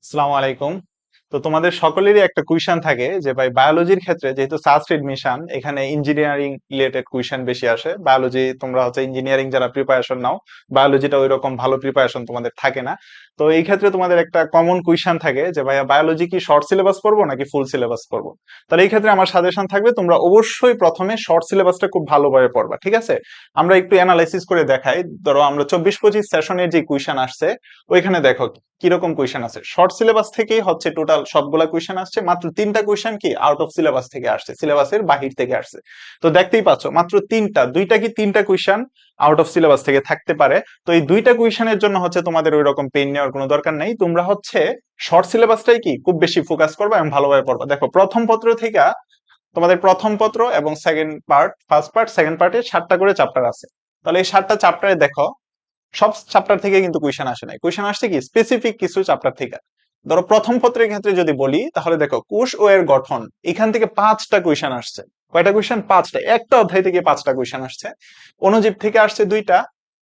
আসসালামু আলাইকুম। তো তোমাদের সকলেরই একটা কুইশন থাকে যে ভাই বায়োলজির ক্ষেত্রে যেহেতু সাস্ট এডমিশন এখানে ইঞ্জিনিয়ারিং রিলেটেড কুইশন বেশি আসে। বায়োলজি তোমরা হচ্ছে ইঞ্জিনিয়ারিং যারা প্রিপারেশন নাও, বায়োলজিটা ওইরকম ভালো প্রিপারেশন তোমাদের থাকে না। তো এই ক্ষেত্রে তোমাদের একটা কমন কুইশন থাকে যে ভাইয়া বায়োলজি কি শর্ট সিলেবাস পড়বো নাকি ফুল সিলেবাস পড়বো। তাহলে এই ক্ষেত্রে আমার সাজেশন থাকবে তোমরা অবশ্যই প্রথমে শর্ট সিলেবাসটা খুব ভালোভাবে পড়বা, ঠিক আছে? আমরা একটু অ্যানালাইসিস করে দেখাই। ধরো আমরা 24-25 সেশনের যে কুইশন আসছে ওইখানে দেখো কিরকম কোয়েশ্চেন আছে। শর্ট সিলেবাস থেকেই হচ্ছে টোটাল সবগুলা কোয়েশ্চেন আসছে, মাত্র তিনটা কোয়েশ্চেন কি আউট অফ সিলেবাস থেকে আসছে, সিলেবাসের বাহির থেকে আসছে। তো দেখতেই পাচ্ছ মাত্র তিনটা, দুইটা কি তিনটা কোয়েশ্চেন আউট অফ সিলেবাস থেকে থাকতে পারে। তো এই দুইটা কোয়েশ্চেনের জন্য হচ্ছে তোমাদের ওই রকম পেন নেওয়ার কোনো দরকার নেই। তোমরা হচ্ছে শর্ট সিলেবাসটাই কি খুব বেশি ফোকাস করবা এবং ভালোভাবে পড়বা। দেখো প্রথম পত্র থেকে তোমাদের প্রথম পত্র এবং second part, first part second পার্টে 7টা করে চ্যাপ্টার আছে। তাহলে এই 7টা চ্যাপ্টারে দেখো সব চ্যাপ্টার থেকে কিন্তু কোয়েশ্চেন আসে নাই, কোয়েশ্চেন আসছে কি স্পেসিফিক কিছু চ্যাপ্টার থেকে। ধরো প্রথম পত্রের ক্ষেত্রে যদি বলি তাহলে দেখো কোষ ও এর গঠন, এখান থেকে 5টা কোয়েশ্চেন আসছে। কয়টা কোয়েশ্চেন? 5টা, একটা অধ্যায় থেকে 5টা কোয়েশ্চেন আসছে। অণুজীব থেকে আসছে 2টা,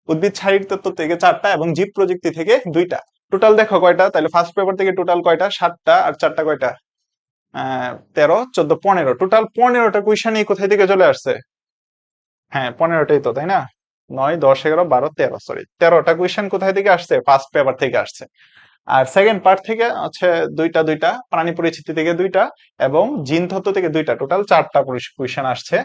উদ্ভিদ শারীরতত্ত্ব থেকে 4টা এবং জীব প্রযুক্তি থেকে 2টা। টোটাল দেখো কয়টা, তাহলে ফার্স্ট পেপার থেকে টোটাল কয়টা? 7টা, আর 4টা কয়টা? 13, 14, 15, টোটাল 15টা কোয়েশ্চেনই কোথায় থেকে চলে আসছে? হ্যাঁ 15টাই তো, তাই না? 9, 10, 11, 12, 13, সরি 13টা কোয়েশ্চেন কোথায় থেকে আসছে? ফার্স্ট পেপার থেকে আসছে। আর সেকেন্ড পার্ট থেকে হচ্ছে দুইটা দুইটা, প্রাণী পরিচিতি থেকে 2টা এবং জিন তত্ত্ব থেকে 2টা, টোটাল 4টা কোয়েশ্চেন আসছে।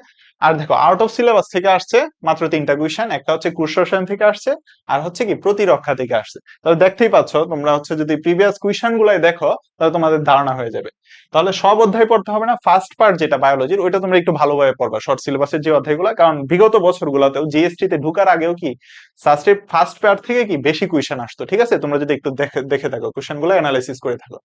আর দেখো আউট অফ সিলেবাস থেকে আসছে মাত্র 3টা কোয়েশ্চেন, একটা হচ্ছে কোষ রসায়ন থেকে আসছে, আর হচ্ছে কি প্রতিরক্ষা থেকে আসছে। তাহলে দেখতেই পাচ্ছ তোমরা হচ্ছে যদি প্রিভিয়াস কোয়েশ্চেন গুলাই দেখো তাহলে তোমাদের ধারণা হয়ে যাবে। তাহলে সব অধ্যায় পড়তে হবে না, ফার্স্ট পার্ট যেটা বায়োলজির ওইটা তোমরা একটু ভালোভাবে পড়বা, শর্ট সিলেবাসের যে অধ্যায়গুলো, কারণ বিগত বছরগুলোতেও জিএসটি তে ঢুকার আগেও কি সাস্টের ফার্স্ট পার্ট থেকে কি বেশি কোয়েশ্চেন আসতো, ঠিক আছে? তোমরা যদি একটু দেখে দেখে থাকো, কোয়েশ্চেন গুলো অ্যানালাইসিস করে থাকো,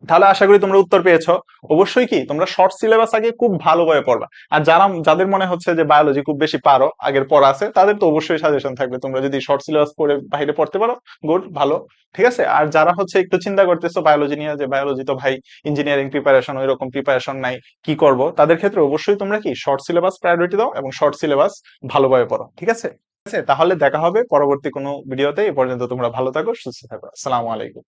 তাহলে আশা করি তোমরা উত্তর পেয়েছো। অবশ্যই কি তোমরা শর্ট সিলেবাস আগে খুব ভালোভাবে পড়বা। আর যাদের মনে হচ্ছে যে বায়োলজি খুব বেশি পারো, আগের পড়া আছে, তাদের তো অবশ্যই সাজেশন থাকবে তোমরা যদি শর্ট সিলেবাস পড়ে বাইরে পড়তে পারো, গুড, ভালো, ঠিক আছে। আর যারা হচ্ছে একটু চিন্তা করতেছো বায়োলজি নিয়ে, যে বায়োলজি তো ভাই ইঞ্জিনিয়ারিং প্রিপারেশন ওই রকম প্রিপারেশন নাই, কি করব, তাদের ক্ষেত্রে অবশ্যই তোমরা কি শর্ট সিলেবাস প্রায়োরিটি দাও এবং শর্ট সিলেবাস ভালোভাবে পড়ো, ঠিক আছে? ঠিক আছে, তাহলে দেখা হবে পরবর্তী কোনো ভিডিওতে। এ পর্যন্ত তোমরা ভালো থাকো, সুস্থ থাকো। আসসালামু আলাইকুম।